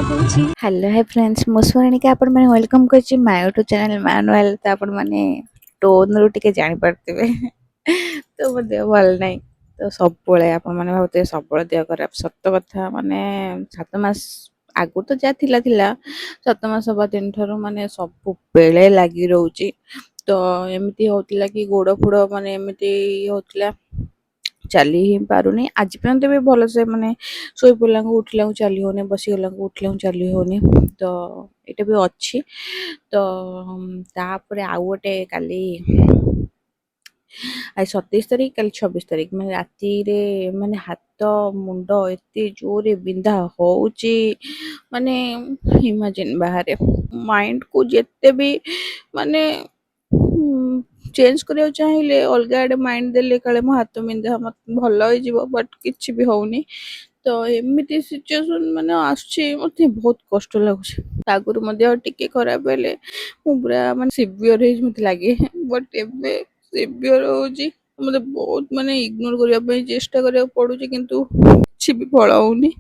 Hello hi friends मु स्वर्णिका आपण माने वेलकम करछि माय यूट्यूब चैनल मैनुअल तो आपण माने टोन रो टिके जानि परतिबे तो मो देह भल नै तो सब पळे आपण माने भाबते सब पळे देह खराब सत्य कथा माने 7 मास आगु तो जा थिला थिला 7 मास बा दिन ठरो माने सब बेले लागी रहउची तो एमिति होतला कि गोड़ फुड़ माने एमिति होतला चली ही पारुनी आज पर्यंत भी भल से माने शोई पड़ला उठला चली होने बसी गला उठला चली होने तो ये भी अच्छी तो तापर आउ गोटे काली आज 27 तारीख कल 26 तारीख मैंने राति रे माने हाथ मुंड एते जोरे बिंधा होउची माने इमेजिन बाहर माइंड को जेते भी माने चेंज करिया चाहिए अलग आड़े माइंड देले काले मो हाथ बिंधा मत भल हो बट किछि भी होउनी तो एमिति सिचुएशन माने आछी मते बहुत कष्ट लागुछ आगुरु मध्य टिके खराब हेले मु पूरा माने सिवियर हेज मते लागे बट एबे सिवियर होउची मते बहुत माने इग्नोर करिया पे चेष्टा करिया पडुची किंतु किछि भी फल होउनी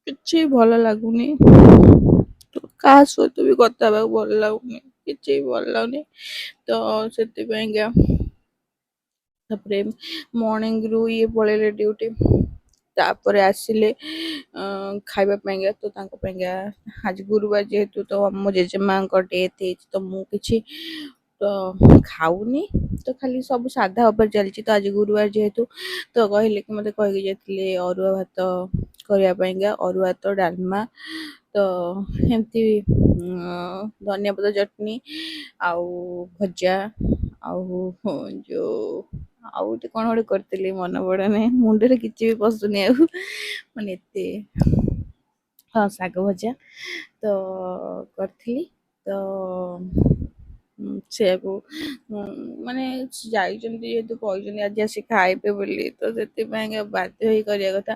किछि भल लागुनी तो का सहित भी कथा बा भल लागुनी किछि भल लागुनी तो सेति पेंगा तापरे मॉर्निंग रु ये पळेले ड्यूटी तापर आसिले खाइबा पेंगा तो तांको पेंगा आज गुरुवार जेहेतु तो मो जेजेमा डेथ है तो मु किछि तो खाऊनी तो खाली सब साधा ऊपर चलची तो आज गुरुवार जेहेतु तो कहले कि मते कहि जेतले अरुआ भात करिया पेंगा अरुआ भात डालमा तो एमती धनिया पत्र चटनी आउ भजा आउ जो आउ गोटे कौन गोटे करथिली मन पड़े ना मुंडे किसी भी पशुनी आउ माने एते हाँ शाग भजा तो करथिली तो सेयाକୁ ମାନେ ଯାଇଛନ୍ତି ଯେହେତୁ କହିଛନ୍ତି ଆଜି ଆସି ଖାଇବେ ବୋଲି ତ ସେଥିପାଇଁ ବାଧ୍ୟ ହେଇ କରିବା କଥା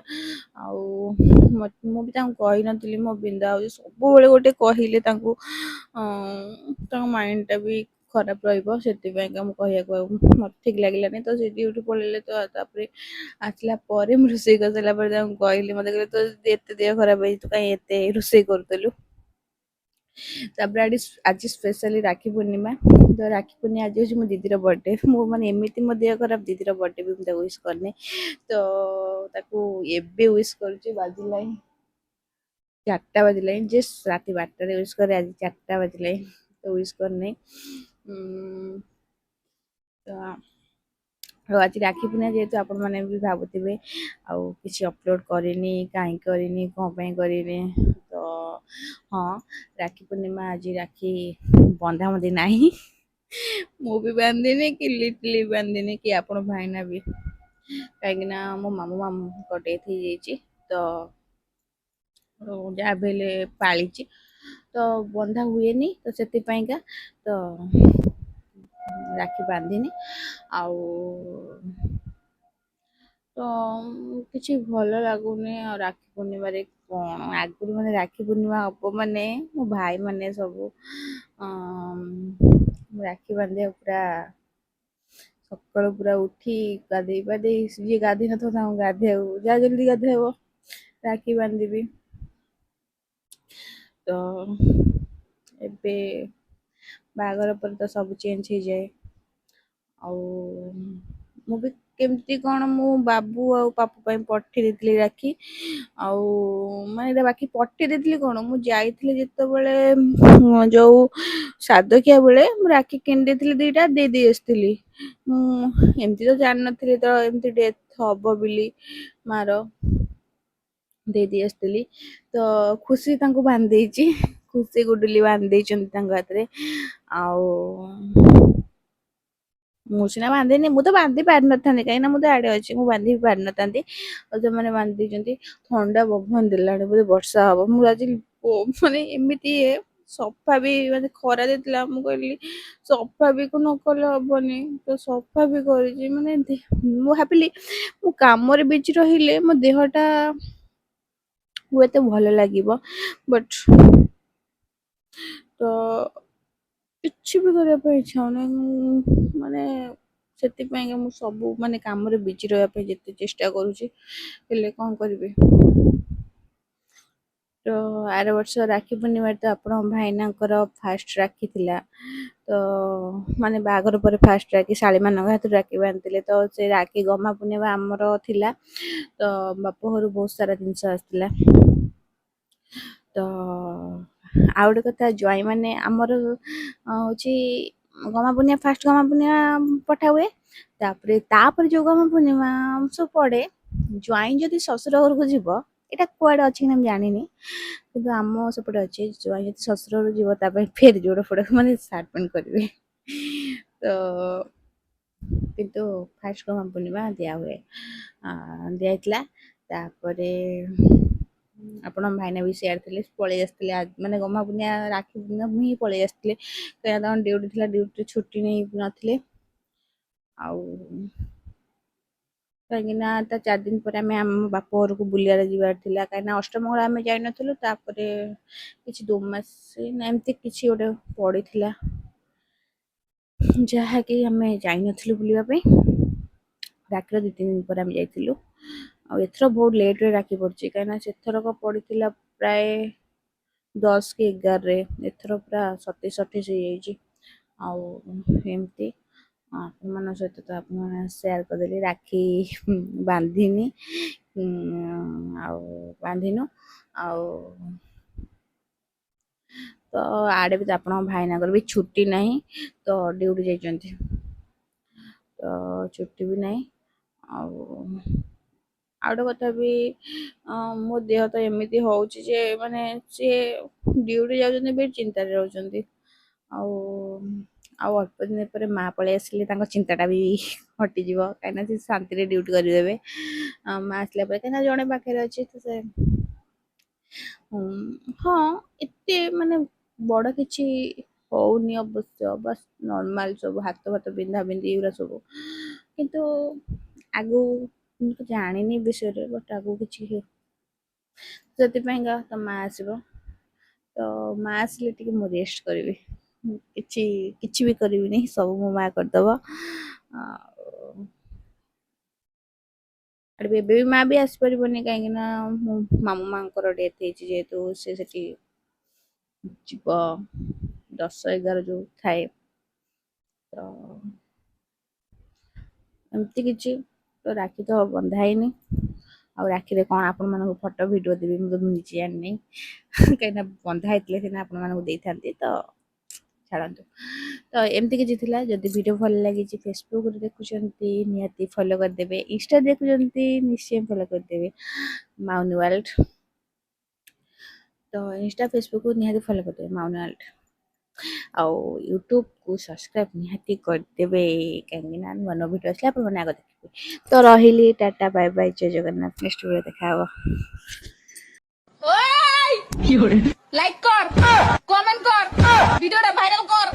ଆଉ ମୁଁ ବି ତାଙ୍କୁ କହିନଥିଲି ମୋ ବିନ୍ଧା ହଉଛି ସବୁବେଳେ ଗୋଟେ କହିଲେ ତାଙ୍କୁ ତାଙ୍କ ମାଇଣ୍ଡଟା ବି ଖରାପ ରହିବ ସେଥିପାଇଁକା ମୁଁ କହିବାକୁ ମତେ ଠିକ ଲାଗିଲାନି ତ ସେ ଡ୍ୟୁଟି ପଳେଇଲେ ତ ତାପରେ ଆସିଲା ପରେ ମୁଁ ରୋଷେଇ କରିସାରିଲା ପରେ ତାଙ୍କୁ କହିଲି ମତେ କହିଲେ ତ ଏତେ ଦେହ ଖରାପ ହେଇଛି ତୁ କାହିଁ ଏତେ ରୋଷେଇ କରୁଥିଲୁ ତାପରେ ଆଜି ସ୍ପେଶାଲି ରାକ୍ଷୀ ପୂର୍ଣ୍ଣିମା ତ ରାକ୍ଷୀ ପୂର୍ଣ୍ଣିମା ଆଜି ହେଉଛି ମୋ ଦିଦିର ବର୍ଥଡେ ମୁଁ ମାନେ ଏମିତି ମୋ ଦେହ ଖରାପ ଦିଦିର ବର୍ଥଡେ ବି ମୁଁ ତାକୁ ୱିଶ୍ କରିନି ତ ତାକୁ ଏବେ ୱିଶ୍ କରୁଛି ବାଜିଲାଣି 4ଟା ବାଜିଲାଣି ଜଷ୍ଟ ରାତି 12ଟାରେ ୱିଶ୍ କରେ ଆଜି 4ଟା ବାଜିଲାଣି ତ ୱିଶ୍ କରିନି ତ ଆଉ ଆଜି ରାକ୍ଷୀ ପୂର୍ଣ୍ଣିମା ଯେହେତୁ ଆପଣମାନେ ବି ଭାବୁଥିବେ ଆଉ କିଛି ଅପଲୋଡ଼ କରିନି କାହିଁକି କରିନି କ'ଣ ପାଇଁ କରିନି ତ ହଁ ରାକ୍ଷୀ ପୂର୍ଣ୍ଣିମା ଆଜି ରାକ୍ଷୀ ବନ୍ଧାବନ୍ଧି ନାହିଁ ମୁଁ ବି ବାନ୍ଧିନି କି ଲିଟଲି ବାନ୍ଧିନି କି ଆପଣ ଭାଇନା ବି କାହିଁକିନା ମୋ ମାମୁଙ୍କ ଡେଥ୍ ହେଇଯାଇଛି ତ ଯାହା ବି ହେଲେ ପାଳିଛି ତ ବନ୍ଧା ହୁଏନି ତ ସେଥିପାଇଁକା ତ ରାକ୍ଷୀ ବାନ୍ଧିନି ଆଉ ତ କିଛି ଭଲ ଲାଗୁନି ଆଉ ରାକ୍ଷୀ ପୂର୍ଣ୍ଣିମାରେ କ'ଣ ଆଗରୁ ମାନେ ରାକ୍ଷୀ ପୂର୍ଣ୍ଣିମା ହବ ମାନେ ମୋ ଭାଇମାନେ ସବୁ ରାକ୍ଷୀ ବାନ୍ଧିବାକୁ ପୁରା ସକାଳୁ ପୁରା ଉଠି ଗାଧେଇ ପାଧେଇ ଯିଏ ଗାଧେଇ ନଥିବ ତାଙ୍କୁ ଗାଧେଇବାକୁ ଯାହା ଜଲ୍ଦି ଗାଧେଇବ ରାକ୍ଷୀ ବାନ୍ଧିବି ତ ଏବେ ବାହାଘର ପରେ ତ ସବୁ ଚେଞ୍ଜ ହେଇଯାଏ ଆଉ ମୁଁ ବି କେମିତି କ'ଣ ମୁଁ ବାବୁ ଆଉ ପାପୁ ପାଇଁ ପଠେଇ ଦେଇଥିଲି ରାକ୍ଷୀ ଆଉ ମାନେ ଏଇଟା ବାକି ପଠେଇ ଦେଇଥିଲି କ'ଣ ମୁଁ ଯାଇଥିଲି ଯେତେବେଳେ ଯୋଉ ସାଧଖିଆ ବେଳେ ମୁଁ ରାକ୍ଷୀ କିଣି ଦେଇଥିଲି 2ଟା ଦେଇ ଆସିଥିଲି ମୁଁ ଏମିତି ତ ଜାଣିନଥିଲି ତ ଏମିତି ଡେଥ୍ ହବ ବୋଲି ମାର ଦେଇ ଆସିଥିଲି ତ ଖୁସି ତାଙ୍କୁ ବାନ୍ଧି ଦେଇଛି ଖୁସି ଗୁଡୁଲି ବାନ୍ଧି ଦେଇଛନ୍ତି ତାଙ୍କ ହାତରେ ଆଉ ମୁଁ ସିନା ବାନ୍ଧିନି ମୁଁ ତ ବାନ୍ଧି ପାରିନଥାନ୍ତି କାହିଁକିନା ମୁଁ ତ ଆଡେ ଅଛି ମୁଁ ବାନ୍ଧି ବି ପାରିନଥାନ୍ତି ଆଉ ସେମାନେ ବାନ୍ଧି ଦେଇଛନ୍ତି ଥଣ୍ଡା ପବନ ଦେଲାଣି ବୋଧେ ବର୍ଷା ହବ ମୁଁ ଆଜି ମାନେ ଏମିତି ସଫା ବି ମାନେ ଖରା ଦେଇଥିଲା ମୁଁ କହିଲି ସଫା ବି ନ କଲେ ହବନି ତ ସଫା ବି କରିଛି ମାନେ ମୁଁ ଭାବିଲି ମୁଁ କାମରେ ବିଜି ରହିଲେ ମୋ ଦେହଟା ହୁଏତ ଭଲ ଲାଗିବ ବଟ୍ ତ କିଛି ବି କରିବା ପାଇଁ ଇଚ୍ଛା ହଉନି ମାନେ ସେଥିପାଇଁକା ମୁଁ ସବୁ ମାନେ କାମରେ ବିଜି ରହିବା ପାଇଁ ଯେତେ ଚେଷ୍ଟା କରୁଛି ହେଲେ କ'ଣ କରିବି ତ ଆର ବର୍ଷ ରାକ୍ଷୀ ପୂର୍ଣ୍ଣିମାରେ ତ ଆପଣ ଭାଇନାଙ୍କର ଫାଷ୍ଟ ରାକ୍ଷୀ ଥିଲା। ତ ମାନେ ବାହାଘର ପରେ ଫାଷ୍ଟ ରାକ୍ଷୀ ଶାଳୀମାନଙ୍କ ହାତରୁ ରାକ୍ଷୀ ବାନ୍ଧିଥିଲେ। ତ ସେ ରାକ୍ଷୀ ଗହ୍ମା ପୂର୍ଣ୍ଣିମା ଆମର ଥିଲା। ତ ବାପ ଘରୁ ବହୁତ ସାରା ଜିନିଷ ଆସିଥିଲା। ତ ଆଉ ଗୋଟେ କଥା ଜ୍ୱାଇଁମାନେ ଆମର ହଉଛି ଗହ୍ମା ପୂର୍ଣ୍ଣିମା ଫାଷ୍ଟ ଗହ୍ମା ପୂର୍ଣ୍ଣିମା ପଠା ହୁଏ। ତାପରେ ଯୋଉ ଗହ୍ମା ପୂର୍ଣ୍ଣିମା ସବୁ ପଡ଼େ ଜ୍ୱାଇଁ ଯଦି ଶ୍ୱଶୁର ଘରକୁ ଯିବ ଏଇଟା କୁଆଡ଼େ ଅଛି କି ନା ମୁଁ ଜାଣିନି। କିନ୍ତୁ ଆମ ସେପଟେ ଅଛି ଜ୍ୱାଇଁ ଯଦି ଶ୍ୱଶୁର ଘରକୁ ଯିବ ତା ପାଇଁ ଫେର୍ ଯୋଡ଼ ଫୋଡ଼ ମାନେ ସାର୍ଟ ପ୍ୟାଣ୍ଟ କରିବେ। ତ କିନ୍ତୁ ଫାଷ୍ଟ ଗହ୍ମା ପୂର୍ଣ୍ଣିମା ଦିଆ ହୁଏ। ଦିଆହେଇଥିଲା। ତାପରେ ଆପଣ ଭାଇନା ବି ସିଆଡ଼େ ଥିଲେ ପଳେଇ ଆସିଥିଲେ ମାନେ ଗହ୍ମା ପୂର୍ଣ୍ଣିମା ରାକ୍ଷୀ ପୂର୍ଣ୍ଣିମା ହିଁ ପଳେଇ ଆସିଥିଲେ। କାହିଁକିନା ତାଙ୍କର ଡ୍ୟୁଟି ଥିଲା ଡ୍ୟୁଟିରେ ଛୁଟି ନେଇ ନଥିଲେ। ଆଉ କାହିଁକିନା ତା 4 ଦିନ ପରେ ଆମେ ଆମ ବାପ ଘରକୁ ବୁଲିବାରେ ଯିବାର ଥିଲା। କାହିଁକିନା ଅଷ୍ଟମଙ୍ଗଳା ଆମେ ଯାଇନଥିଲୁ। ତାପରେ କିଛି ଦୋମାସୀ ନା ଏମିତି କିଛି ଗୋଟେ ପଡ଼ିଥିଲା ଯାହାକି ଆମେ ଯାଇନଥିଲୁ ବୁଲିବା ପାଇଁ। ରାକ୍ଷୀର 2-3 ଦିନ ପରେ ଆମେ ଯାଇଥିଲୁ। ଆଉ ଏଥର ବହୁତ ଲେଟ୍ରେ ରାକ୍ଷୀ ପଡ଼ିଛି କାହିଁକିନା ସେଥରକ ପଡ଼ିଥିଲା ପ୍ରାୟ 10 କି 11ରେ। ଏଥର ପୁରା 27-28 ହେଇଯାଇଛି। ଆଉ ଏମିତି ଆପଣମାନଙ୍କ ସହିତ ତ ଆପଣ ସେୟାର କରିଦେଲି ରାକ୍ଷୀ ବାନ୍ଧିନି ଆଉ ବାନ୍ଧିନୁ ଆଉ ତ ଆଡ଼େ ବି ତ ଆପଣଙ୍କ ଭାଇନାଙ୍କର ବି ଛୁଟି ନାହିଁ ତ ଡ୍ୟୁଟି ଯାଇଛନ୍ତି। ତ ଛୁଟି ବି ନାହିଁ। ଆଉ ଗୋଟେ କଥା ବି ମୋ ଦେହ ତ ଏମିତି ହଉଛି ଯେ ମାନେ ସିଏ ଡ୍ୟୁଟି ଯାଉଛନ୍ତି ବି ଚିନ୍ତାରେ ରହୁଛନ୍ତି। ଆଉ ଅଳ୍ପ ଦିନ ପରେ ମା ପଳେଇ ଆସିଲେ ତାଙ୍କ ଚିନ୍ତାଟା ବି ହଟିଯିବ କାହିଁକିନା ସେ ଶାନ୍ତିରେ ଡ୍ୟୁଟି କରିଦେବେ। ମା ଆସିଲା ପରେ କାହିଁକିନା ଜଣେ ପାଖରେ ଅଛି ତ ସେ ହଁ ଏତେ ମାନେ ବଡ଼ କିଛି ହଉନି ଅବଶ୍ୟ ବାସ୍ ନର୍ମାଲ ସବୁ ହାତ ଫାତ ବିନ୍ଧା ବିନ୍ଧି ଏଗୁରା ସବୁ। କିନ୍ତୁ ଆଗକୁ ମୁଁ ତ ଜାଣିନି ବିଷୟରେ ବଟ୍ ଆଗକୁ କିଛି ସେଥିପାଇଁକା ତ ମା ଆସିବ। ତ ମା ଆସିଲେ ଟିକେ ମୁଁ ରେଷ୍ଟ କରିବି। କିଛି ବି କରିବିନି ସବୁ ମୋ ମା କରିଦବ। ଆଉ ଏବେ ବି ମା ବି ଆସିପାରିବନି କାହିଁକି ନା ମୋ ମାମୁଁ ମାଙ୍କର ଡେଥ୍ ହେଇଛି ଯେହେତୁ ସେ ସେଠି ଯିବ 10-11 ଯୋଉ ଥାଏ। ତ ଏମିତି କିଛି ତ ରାକ୍ଷୀ ତ ବନ୍ଧା ହେଇନି। ଆଉ ରାକ୍ଷୀରେ କଣ ଆପଣମାନଙ୍କୁ ଫଟୋ ଭିଡ଼ିଓ ଦେବି ମୁଁ ତ ନିଜେ ଜାଣିନି। କାହିଁକିନା ବନ୍ଧା ହେଇଥିଲେ ସିନା ଆପଣମାନଙ୍କୁ ଦେଇଥାନ୍ତି। ତ ଛାଡ଼ନ୍ତୁ। ତ ଏମିତି କିଛି ଥିଲା। ଯଦି ଭିଡ଼ିଓ ଭଲ ଲାଗିଛି ଫେସବୁକରେ ଦେଖୁଛନ୍ତି ନିହାତି ଫଲୋ କରିଦେବେ। ଇନଷ୍ଟା ଦେଖୁଛନ୍ତି ନିଶ୍ଚୟ ଫଲୋ କରିଦେବେ ମାଉନି ୱାର୍ଲଡ। ତ ଇନଷ୍ଟା ଫେସବୁକକୁ ନିହାତି ଫଲୋ କରିଦେବେ ମାଉନି ୱାର୍ଲଡ। ଆଉ ୟୁଟ୍ୟୁବକୁ ସବସ୍କ୍ରାଇବ୍ ନିହାତି କରିଦେବେ କାହିଁକିନା ନୂଆ ନୂଆ ଭିଡ଼ିଓ ଆସିଲେ ଆପଣମାନେ ଆଗ ଦେଖିବେ। ତ ରହିଲି tata bye bye Jai Jagannath. Next video ଦେଖାହବ। লাইক কর কমেন্ট কর ভিডিওটা ভাইরাল কর।